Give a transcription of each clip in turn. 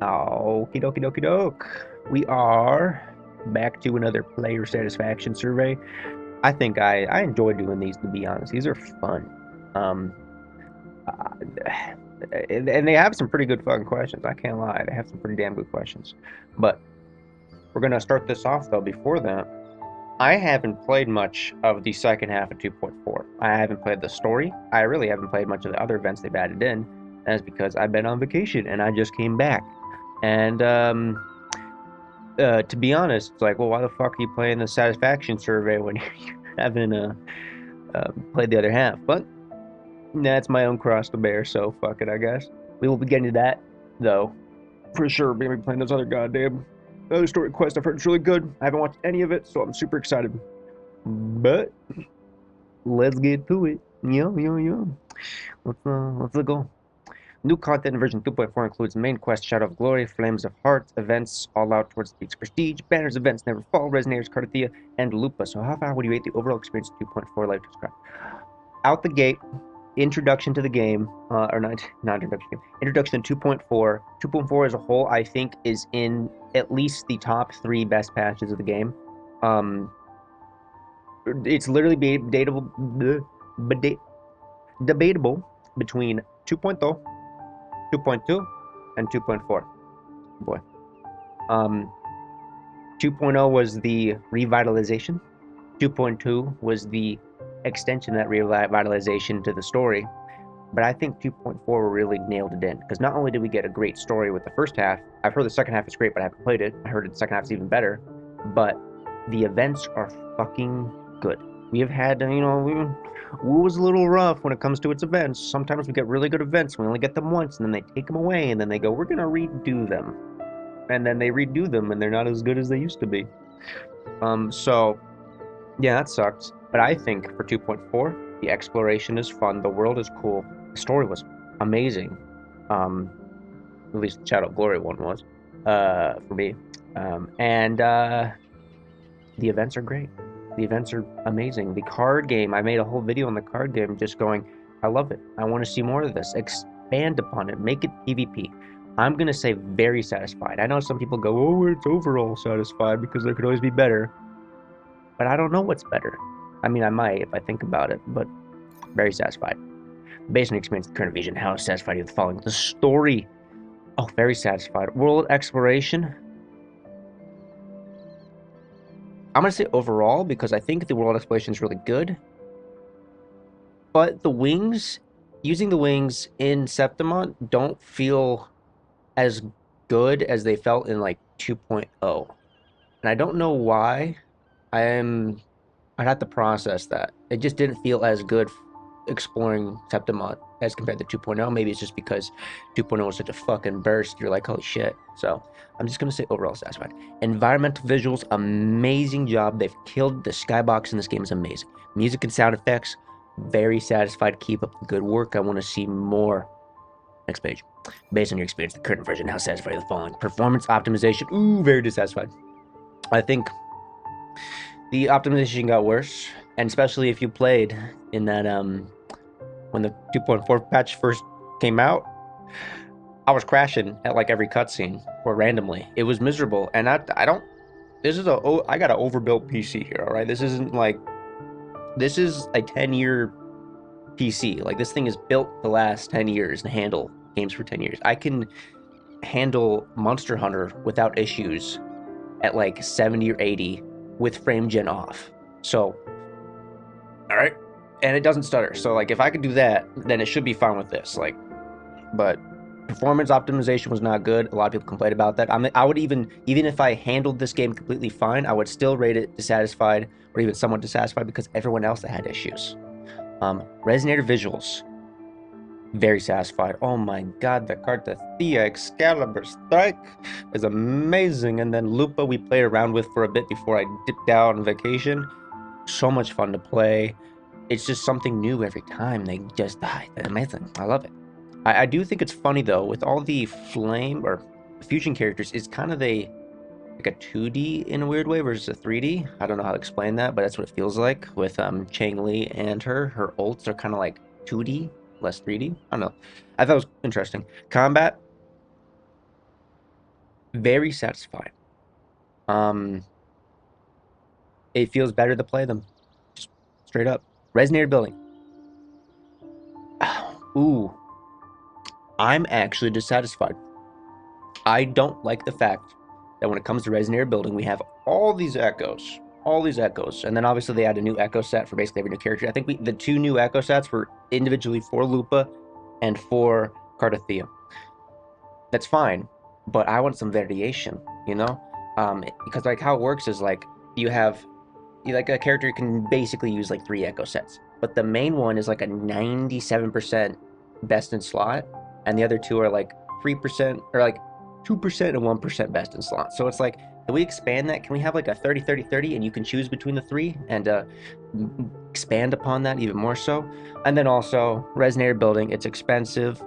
Okie dokie dokie doke. We are back to another player satisfaction survey. I think I enjoy doing these, to be honest. These are fun. Um, uh, and they have some pretty good fucking questions. I can't lie. They have some pretty damn good questions. But we're gonna start this off though. Before that, I haven't played much of the second half of 2.4. I haven't played the story. I really haven't played much of the other events they've added in. That's because I've been on vacation and I just came back. And to be honest, it's like, well, why the fuck are you playing the satisfaction survey when you haven't played the other half? But that's my own cross to bear, so fuck it, I guess. We will be getting to that, though, for sure. Maybe playing those other goddamn other story quests. I've heard it's really good. I haven't watched any of it, so I'm super excited. But let's get to it. Yo. Let's go. New content in version 2.4 includes main quest Shadow of Glory, Flames of Heart, events All Out Towards Peaks Prestige, Banners Events Never Fall, Resonators Cardathia, and Lupa. So how far would you rate the overall experience of 2.4 Life Described? Out the gate, introduction to the game, or not introduction game, introduction to 2.4. 2.4 as a whole, I think, is in at least the top 3 best patches of the game. It's literally debatable between 2.0, 2.2, and 2.4. Boy. 2.0 was the revitalization. 2.2 was the extension of that revitalization to the story. But I think 2.4 really nailed it in. Because not only did we get a great story with the first half, I've heard the second half is great, but I haven't played it. I heard the second half is even better. But the events are fucking good. We have had, WoW was a little rough when it comes to its events. Sometimes we get really good events, we only get them once, and then they take them away, and then they go, we're gonna redo them. And then they redo them, and they're not as good as they used to be. So, yeah, that sucks. But I think for 2.4, the exploration is fun, the world is cool, the story was amazing. At least the Shadow of Glory one was, for me. And the events are great. The events are amazing. The card game, I made a whole video on the card game just going, I love it. I want to see more of this. Expand upon it. Make it PvP. I'm going to say very satisfied. I know some people go, oh, it's overall satisfied because there could always be better. But I don't know what's better. I mean, I might if I think about it, but very satisfied. Based on experience, the current vision, how satisfied are you with the following? The story. Oh, very satisfied. World exploration. I'm going to say overall because I think the world exploration is really good. But the wings, using the wings in Septimont don't feel as good as they felt in like 2.0. And I don't know why. I'd have to process that. It just didn't feel as good exploring Septimont as compared to 2.0. Maybe it's just because 2.0 was such a fucking burst. You're like, holy shit. So I'm just going to say overall satisfied. Environmental visuals, amazing job. They've killed the skybox in this game is amazing. Music and sound effects, very satisfied. Keep up the good work. I want to see more. Next page. Based on your experience, the current version, how satisfied are the following? Performance optimization, ooh, very dissatisfied. I think the optimization got worse, and especially if you played in that when the 2.4 patch first came out, I was crashing at like every cutscene or randomly. It was miserable, and I don't. I got an overbuilt PC here. All right, this is a 10-year PC. Like this thing is built to last 10 years and handle games for 10 years. I can handle Monster Hunter without issues at like 70 or 80 with frame gen off. So, all right, and it doesn't stutter. So like if I could do that, then it should be fine with this. Like, but performance optimization was not good. A lot of people complained about that. I would even if I handled this game completely fine, I would still rate it dissatisfied or even somewhat dissatisfied because everyone else that had issues. Resonator visuals, very satisfied. Oh my god, the Cardathia Excalibur Strike is amazing. And then Lupa we played around with for a bit before I dipped out on vacation. So much fun to play. It's just something new every time. They just die. They're amazing. I love it. I do think it's funny though, with all the flame or fusion characters, it's kind of like a 2D in a weird way versus a 3D. I don't know how to explain that, but that's what it feels like with Chang Li and her ults are kind of like 2D, less 3D. I don't know. I thought it was interesting. Combat, Very satisfied. Um, it feels better to play them. Just straight up. Resonator building. Ooh, I'm actually dissatisfied. I don't like the fact that when it comes to Resonator building, we have all these echoes, and then obviously they add a new echo set for basically every new character. I think the two new echo sets were individually for Lupa and for Cardathea. That's fine, but I want some variation, you know? Because like how it works is like you have like a character can basically use like three echo sets, but the main one is like a 97% best in slot, and the other two are like 3% or like 2% and 1% best in slot. So it's like, can we expand that? Can we have like a 30-30-30 and you can choose between the three and expand upon that even more so? And then also, Resonator building, it's expensive.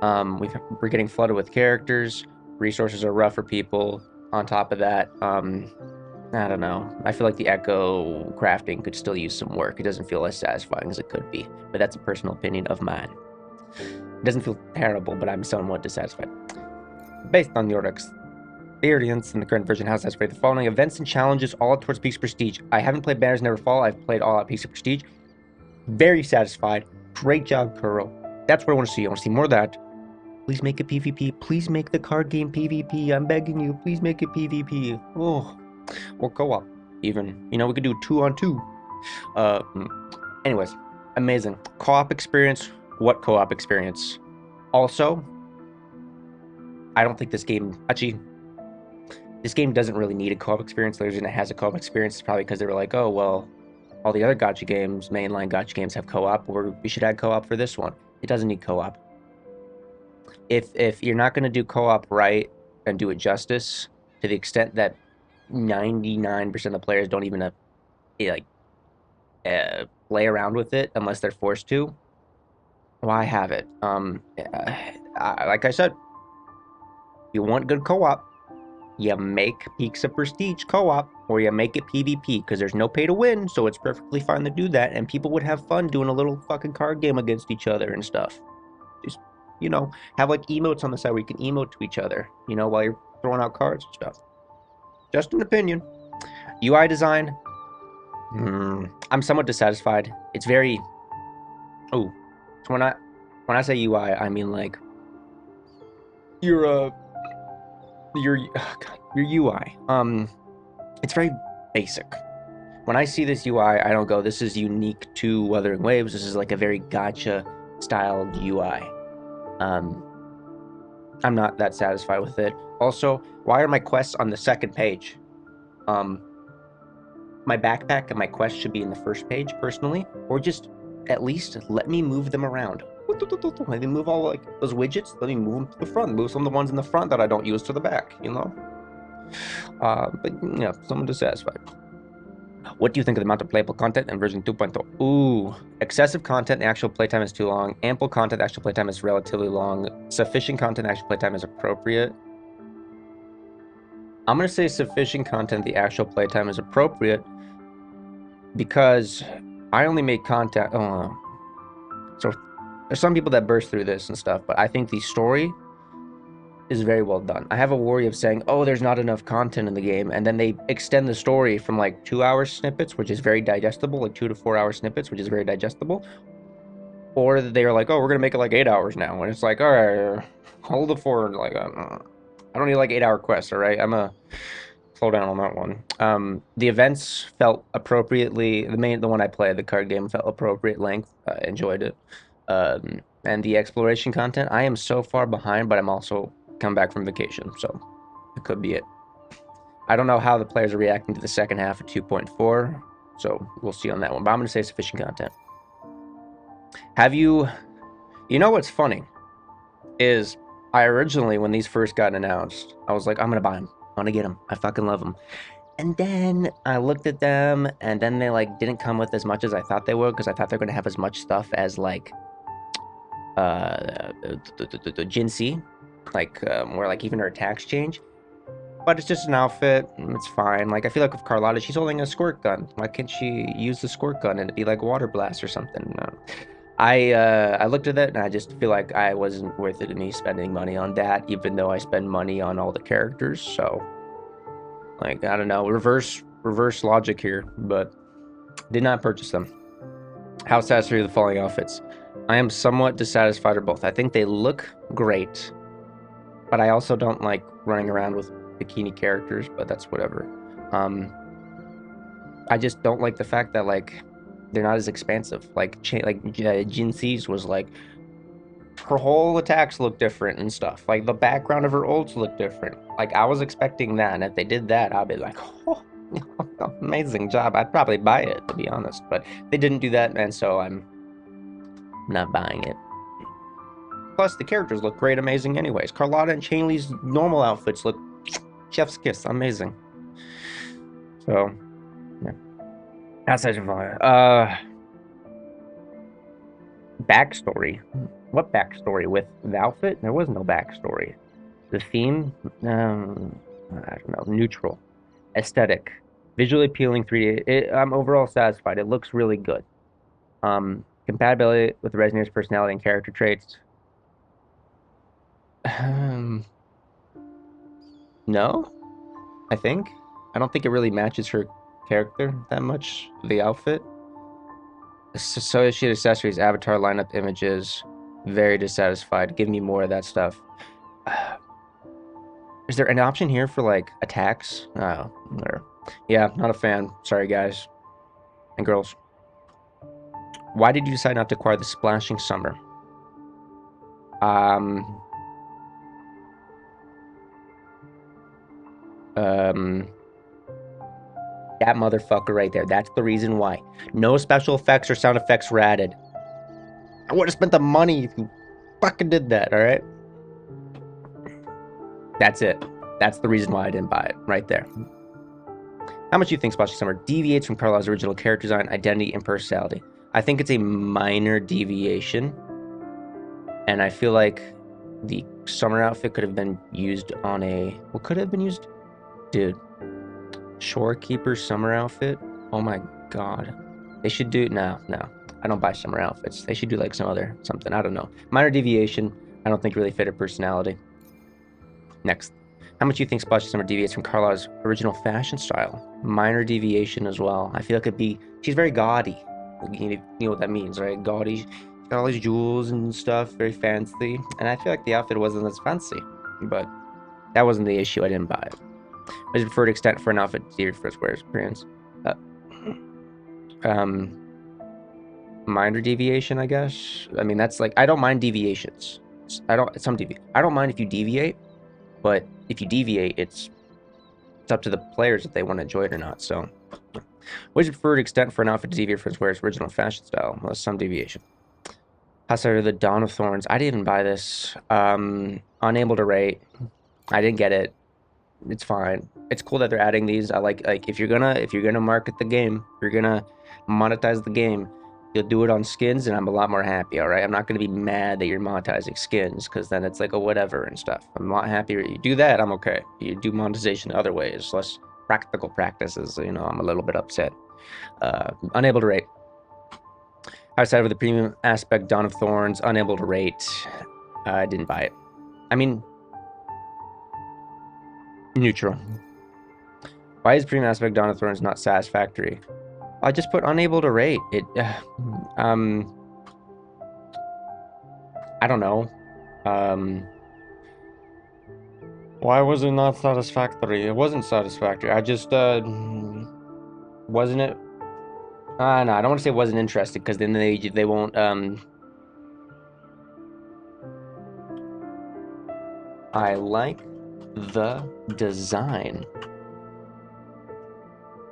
We're getting flooded with characters. Resources are rough for people. On top of that, I don't know. I feel like the Echo crafting could still use some work. It doesn't feel as satisfying as it could be, but that's a personal opinion of mine. It doesn't feel terrible, but I'm somewhat dissatisfied. Based on your experience in the current version, how satisfied the following events and challenges all out towards Peaks of Prestige. I haven't played Banners Never Fall. I've played all out Peaks of Prestige. Very satisfied. Great job, Kuro. That's what I want to see. I want to see more of that. Please make it PvP. Please make the card game PvP. I'm begging you. Please make it PvP. Oh, or co-op. Even, we could do 2-on-2. Anyways, amazing co-op experience. What co-op experience? Also, I don't think this game doesn't really need a co-op experience. The reason it has a co-op experience is probably because they were like, oh well, all the other gacha games, mainline gacha games, have co-op, or we should add co-op for this one. It doesn't need co-op. If you're not going to do co-op right and do it justice to the extent that 99% of players don't even play around with it unless they're forced to, why have it? Like I said, you want good co-op, you make Peaks of Prestige co-op, or you make it PvP, because there's no pay to win, so it's perfectly fine to do that, and people would have fun doing a little fucking card game against each other and stuff. Just, have like emotes on the side where you can emote to each other, while you're throwing out cards and stuff. Just an opinion. UI design, I'm somewhat dissatisfied. It's very... Oh, so when I say UI, I mean like your your UI. It's very basic. When I see this UI, I don't go, this is unique to Wuthering Waves. This is like a very gacha styled UI. I'm not that satisfied with it. Also, why are my quests on the second page? My backpack and my quest should be in the first page, personally, or just at least let me move them around. Let me move all like those widgets. Let me move them to the front. Move some of the ones in the front that I don't use to the back. But someone dissatisfied. What do you think of the amount of playable content in version 2.0? Ooh, excessive content, the actual playtime is too long. Ample content, the actual playtime is relatively long. Sufficient content, the actual playtime is appropriate. I'm going to say sufficient content, the actual playtime is appropriate, because I only make content... so there's some people that burst through this and stuff, but I think the story is very well done. I have a worry of saying, oh, there's not enough content in the game, and then they extend the story from like 2-hour snippets, which is very digestible, like 2 to 4 hour snippets, which is very digestible, or they're like, oh, we're gonna make it like 8 hours now, and it's like, all right, hold the fort. Like, I don't need like 8-hour quests, all right? I'm a slow down on that one. The events felt appropriately. The one I played, the card game, felt appropriate length. I enjoyed it. And the exploration content, I am so far behind, but I'm also come back from vacation, so it could be it. I don't know how the players are reacting to the second half of 2.4, so we'll see on that one, but I'm going to say sufficient content. What's funny is I originally, when these first got announced, I was like, I'm going to buy them. I'm going to get them. I fucking love them. And then I looked at them, and then they like didn't come with as much as I thought they would, because I thought they're going to have as much stuff as like the Jinsei, like where like even her attacks change. But it's just an outfit. It's fine. Like I feel like with Carlotta, she's holding a squirt gun. Why can't she use the squirt gun and it'd be like water blast or something? I looked at that and I just feel like I wasn't worth it to me spending money on that, even though I spend money on all the characters. So like I don't know, reverse logic here, but did not purchase them. How satisfied are the following outfits? I am somewhat dissatisfied with both. I think they look great, but I also don't like running around with bikini characters, but that's whatever. Um, I just don't like the fact that like they're not as expansive. Jinxi's was like her whole attacks look different and stuff. Like the background of her ults look different. Like I was expecting that, and if they did that, I'd be like, oh, amazing job. I'd probably buy it to be honest, but they didn't do that, and so I'm not buying it. Plus, the characters look great, amazing anyways. Carlotta and Chainley's normal outfits look chef's kiss, amazing. So, yeah. Outside of backstory. What backstory with the outfit? There was no backstory. The theme, I don't know, neutral, aesthetic, visually appealing 3D. I'm overall satisfied. It looks really good. Compatibility with Resonator's personality and character traits. No, I think. I don't think it really matches her character that much, the outfit. Associated accessories, avatar lineup images, very dissatisfied. Give me more of that stuff. Is there an option here for like attacks? Oh, there. Yeah, not a fan. Sorry, guys and girls. Why did you decide not to acquire the Splashing Summer? Um, um, that motherfucker right there. That's the reason why. No special effects or sound effects were added. I would have spent the money if you fucking did that, all right? That's it. That's the reason why I didn't buy it, right there. How much do you think Splashing Summer deviates from Carlisle's original character design, identity, and personality? I think it's a minor deviation, and I feel like the summer outfit could have been used on a... What could have been used? Dude, Shorekeeper summer outfit? Oh my god. They should do... No. I don't buy summer outfits. They should do like something. I don't know. Minor deviation. I don't think really fit her personality. Next. How much do you think Splashing Summer deviates from Carla's original fashion style? Minor deviation as well. I feel like it'd be... She's very gaudy. You know what that means, right? Gaudy. She's got all these jewels and stuff. Very fancy. And I feel like the outfit wasn't as fancy. But that wasn't the issue. I didn't buy it. What is the preferred extent for an outfit geared for its wearer's appearance? Minor deviation, I guess. I mean, that's like... I don't mind deviations. I don't mind if you deviate. But if you deviate, it's up to the players if they want to enjoy it or not. So, what is your preferred extent for an outfit to deviate from its wearer's original fashion style? Well, some deviation. Outside of the Dawn of Thorns, I didn't even buy this. Unable to rate. I didn't get it. It's fine. It's cool that they're adding these. I like if you're gonna market the game, if you're gonna monetize the game, you'll do it on skins, and I'm a lot more happy. All right, I'm not gonna be mad that you're monetizing skins because then it's like a whatever and stuff. I'm not happy you do that. I'm okay. You do monetization other ways, less practical practices. You know, I'm a little bit upset. Unable to rate. Outside of the premium aspect, Dawn of Thorns, unable to rate. I didn't buy it. I mean, neutral. Why is premium aspect Dawn of Thorns not satisfactory? I just put unable to rate. I don't know. Why was it not satisfactory? It wasn't satisfactory. I just, wasn't it? No, I don't want to say wasn't interested because then they won't, I like the design,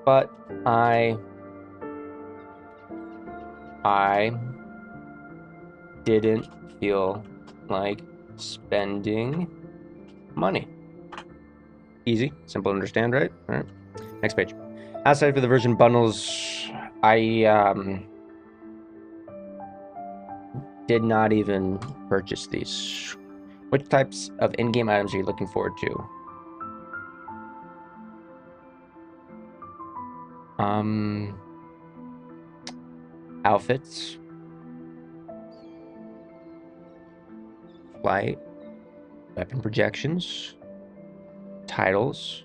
but I didn't feel like spending money. Easy, simple to understand, right? All right. Next page. Outside for the version bundles, I did not even purchase these. Which types of in-game items are you looking forward to? Outfits. flight, weapon projections, titles.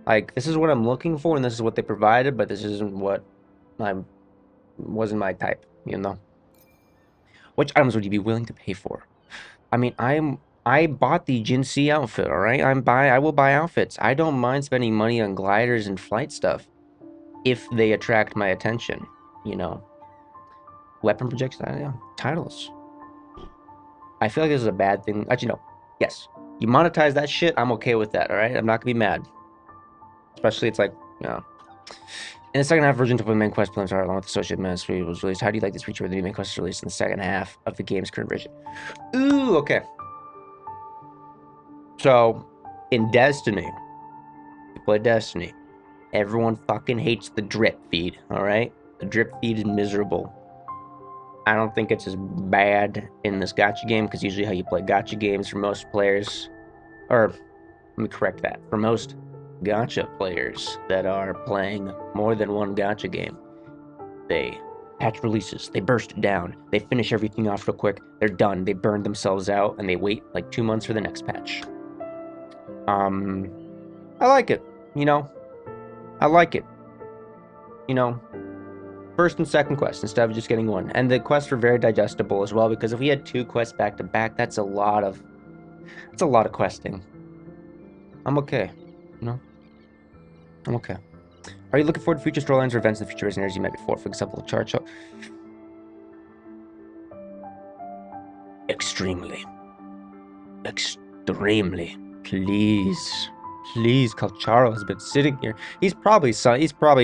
Like, this is what I'm looking for, and this is what they provided, but this isn't what wasn't my type, you know? Which items would you be willing to pay for? I mean, I bought the Jin C outfit, all right? I will buy outfits. I don't mind spending money on gliders and flight stuff if they attract my attention, you know? Weapon projections, yeah. Titles. I feel like this is a bad thing. Actually, no. Yes. You monetize that shit, I'm okay with that, all right? I'm not gonna be mad. Especially, it's like, you know. In the second half, version of the main quest plans are along with the associated ministry was released. How do you like this feature where the new main quest is released in the second half of the game's current version? Ooh, okay. So, in Destiny, you play Destiny. Everyone fucking hates the drip feed, all right? The drip feed is miserable. I don't think it's as bad in this gacha game because usually how you play gacha games for most players, or let me correct that, for most gacha players that are playing more than one gacha game, they patch releases, they burst it down, they finish everything off real quick, they're done, they burn themselves out, and they wait like 2 months for the next patch. I like it, you know, I like it, you know, first and second quest instead of just getting one. And the quests were very digestible as well, because if we had 2 quests back to back, that's a lot of questing. I'm okay, you know, I'm okay. Are you looking forward to future storylines or events in the future as you met before? For example, chart show. Extremely. Extremely. Please. Please, Kalcharo has been sitting here. He's probably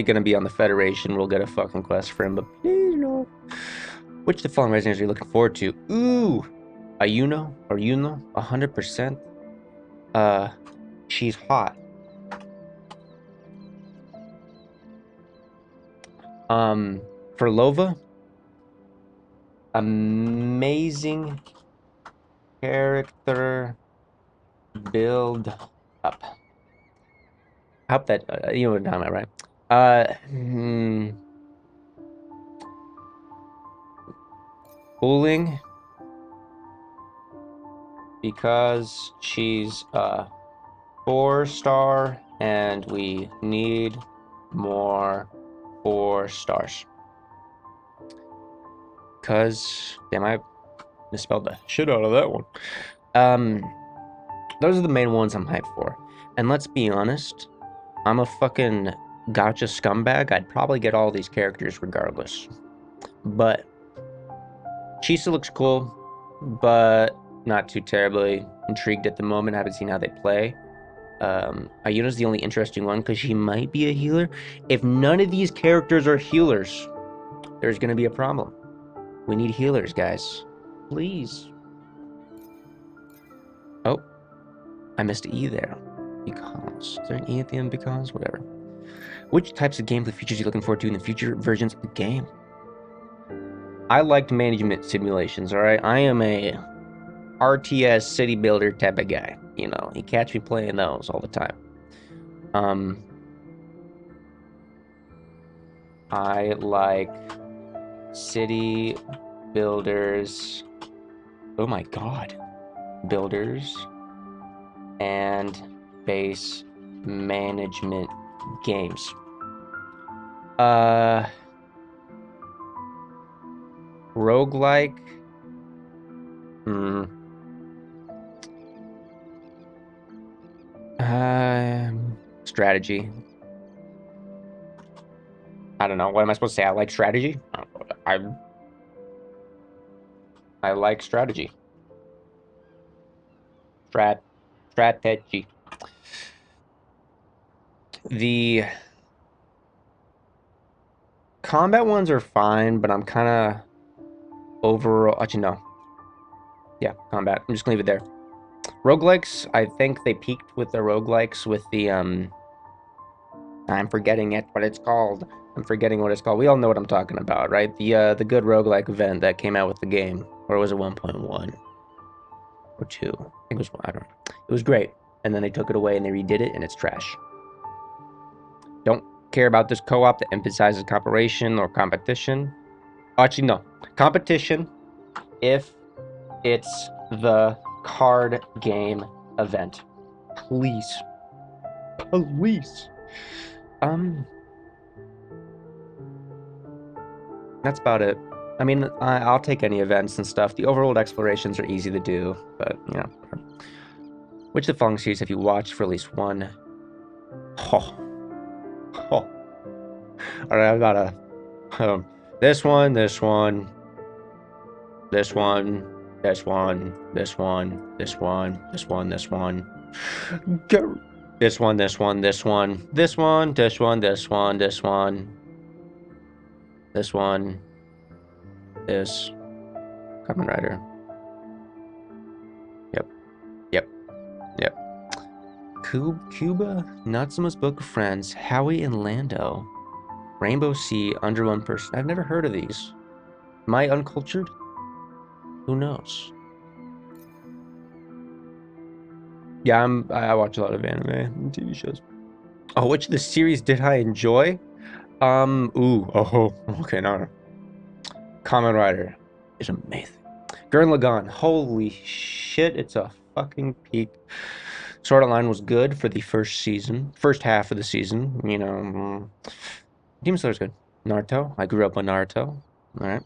gonna be on the Federation. We'll get a fucking quest for him, but please no. Which of the following residents are you looking forward to? Ooh, Ayuno or Yuno, 100%. She's hot. For Lova, amazing character build up. I hope that you know what I'm talking about, right? Cooling because she's 4-star and we need more 4 stars. Cause damn, I misspelled the shit out of that one. Those are the main ones I'm hyped for. And let's be honest, I'm a fucking gacha scumbag. I'd probably get all these characters regardless. But Chisa looks cool, but not too terribly intrigued at the moment. I haven't seen how they play. Ayuna's the only interesting one because she might be a healer. If none of these characters are healers, there's going to be a problem. We need healers, guys. Please. Oh, I missed an E there. Because. Is there an E at the end? Because? Whatever. Which types of gameplay features are you looking forward to in the future versions of the game? I liked management simulations, alright? I am a RTS city builder type of guy. You know, you catch me playing those all the time. I like city builders. Oh my god. Builders and base management games. Roguelike. Strategy. I don't know. What am I supposed to say? I like strategy? I like strategy. Strategy. The combat ones are fine, but I'm kind of overall. Actually, no. Yeah, combat. I'm just gonna leave it there. Roguelikes, I think they peaked with the roguelikes with the I'm forgetting what it's called. We all know what I'm talking about, right? The good roguelike event that came out with the game, or was it 1.1 or 2? I think it was. I don't know. It was great, and then they took it away and they redid it, and it's trash. Don't care about this co-op that emphasizes cooperation or competition. Actually, no. Competition if It's the card game event. Please. Please. Um, that's about it. I mean, I'll take any events and stuff. The overworld explorations are easy to do, but, you know. Which of the following series have you watched for at least one? Oh. Oh. All right, I've got a... this one, this one, this one, this one, this one, this one, this one, this one. Go. This one, this one, this one, this one, this one, this one, this one, this one, this. Kamen Rider. Yep, yep, yep. Cuba, Natsuma's Book of Friends, Howie and Lando, Rainbow Sea, Under One Person. I've never heard of these. Am I uncultured? Who knows? Yeah, I watch a lot of anime and TV shows. Oh, which of the series did I enjoy? Okay, no. Kamen Rider is amazing. Gurren Lagann, holy shit, it's a fucking peak. Sword Art Online was good for the first half of the season. You know, Demon Slayer's good. Naruto, I grew up on Naruto. All right.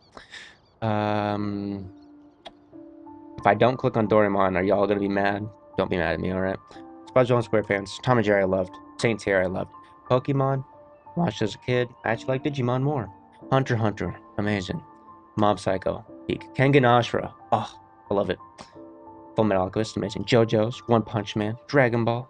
If I don't click on Doraemon, are y'all gonna be mad? Don't be mad at me, all right? SpongeBob SquarePants, Tom and Jerry, I loved. Saint Seiya, I loved. Pokemon, watched as a kid. I actually like Digimon more. Hunter x Hunter, amazing. Mob Psycho, peak. Kengan Ashura, oh, I love it. Fullmetal Alchemist, amazing. JoJo's, One Punch Man, Dragon Ball.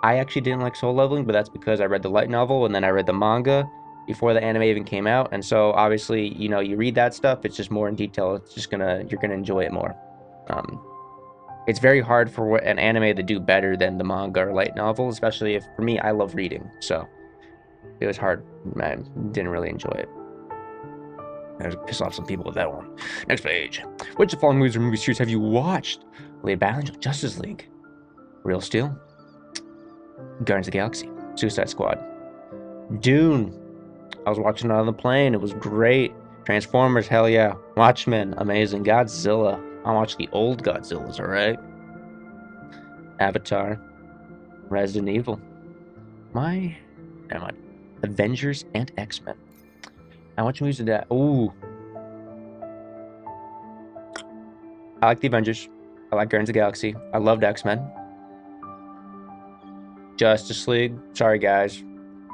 I actually didn't like Soul Leveling, but that's because I read the light novel and then I read the manga before the anime even came out. And so obviously, you know, you read that stuff, it's just more in detail. It's just you're gonna enjoy it more. It's very hard for an anime to do better than the manga or light novel, especially if, for me, I love reading. So it was hard. I didn't really enjoy it. I was piss off some people with that one. Next page. Which of the following movies or movie series have you watched? Lady Battle Angel, Justice League, Real Steel, Guardians of the Galaxy, Suicide Squad, Dune. I was watching it on the plane. It was great. Transformers, hell yeah. Watchmen, amazing. Godzilla. I watched the old Godzillas, alright? Avatar, Resident Evil. Never mind. Avengers and X-Men. I watch movies of that. Ooh. I like the Avengers. I like Guardians of the Galaxy. I loved X-Men. Justice League. Sorry, guys.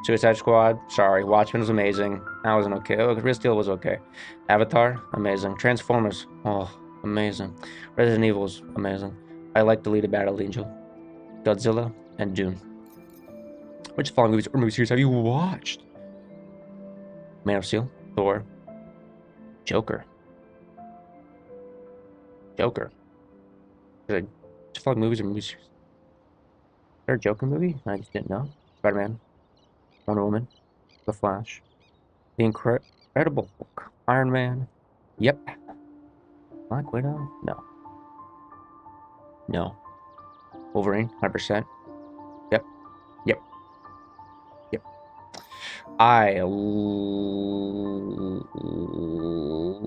Suicide Squad. Sorry. Watchmen was amazing. That wasn't okay. Oh, Real Steel was okay. Avatar. Amazing. Transformers. Oh, amazing. Resident Evil was amazing. I like Deleted Battle Angel. Godzilla and Dune. Which following movies or movie series have you watched? Man of Steel. Thor. Joker. Which following movies or movie series? Is there a Joker movie? I just didn't know. Spider-Man. Wonder Woman. The Flash. The Incredible Hulk. Iron Man. Yep. Black Widow? No. No. Wolverine? 100%. Yep. Yep. Yep. I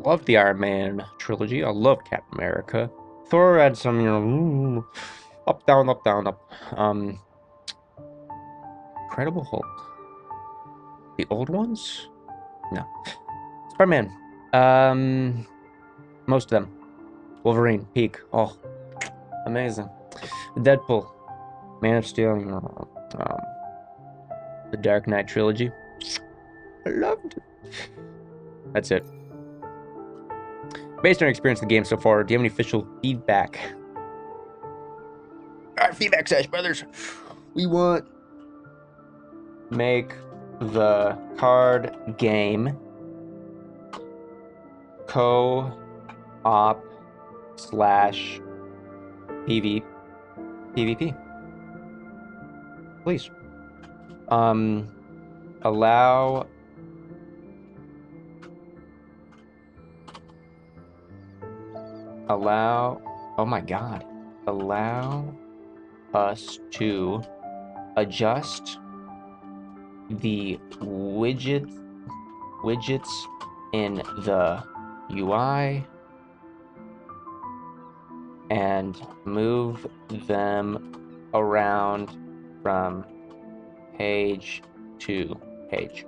love the Iron Man trilogy. I love Captain America. Thor had some, you know, up, down, up, down, up. Incredible Hulk. The old ones? No. Spider-Man. Most of them. Wolverine. Peak. Oh, amazing. Deadpool. Man of Steel. You know, the Dark Knight trilogy. I loved it. That's it. Based on your experience in the game so far, do you have any official feedback? Alright, feedback session, brothers. We want make the card game co-op slash PvP. Please. Allow oh my god. Allow us to adjust the widgets in the UI and move them around from page to page.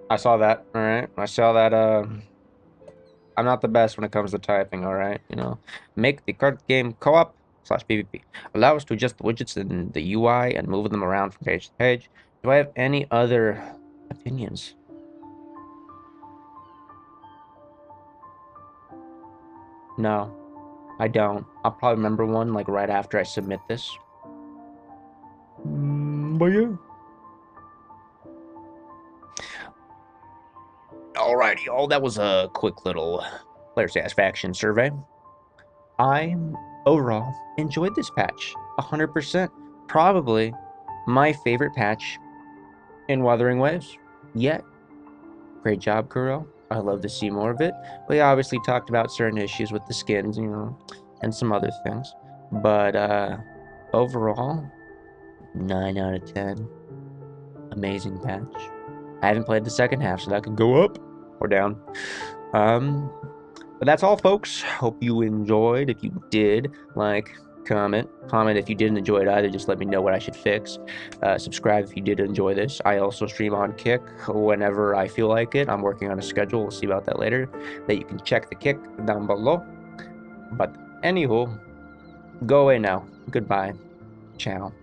I saw that. All right. I saw that. I'm not the best when it comes to typing. All right. Make the card game co-op slash PvP. Allow us to adjust the widgets in the UI and move them around from page to page. Do I have any other opinions? No, I don't. I'll probably remember one like right after I submit this. But yeah. Alrighty, all that was a quick little player satisfaction survey. I overall enjoyed this patch 100%. Probably my favorite patch in Wuthering Waves yet. Great job, Kuro. I love to see more of it. We obviously talked about certain issues with the skins, and some other things. But overall, 9 out of 10. Amazing patch. I haven't played the second half, so that could go up or down. Um, but that's all, folks. Hope you enjoyed. If you did, like, comment if you didn't enjoy it either. Just let me know what I should fix. Subscribe if you did enjoy this. I also stream on Kick whenever I feel like it. I'm working on a schedule. We'll see about that later. That you can check the Kick down below. But anywho, go away now. Goodbye. Ciao.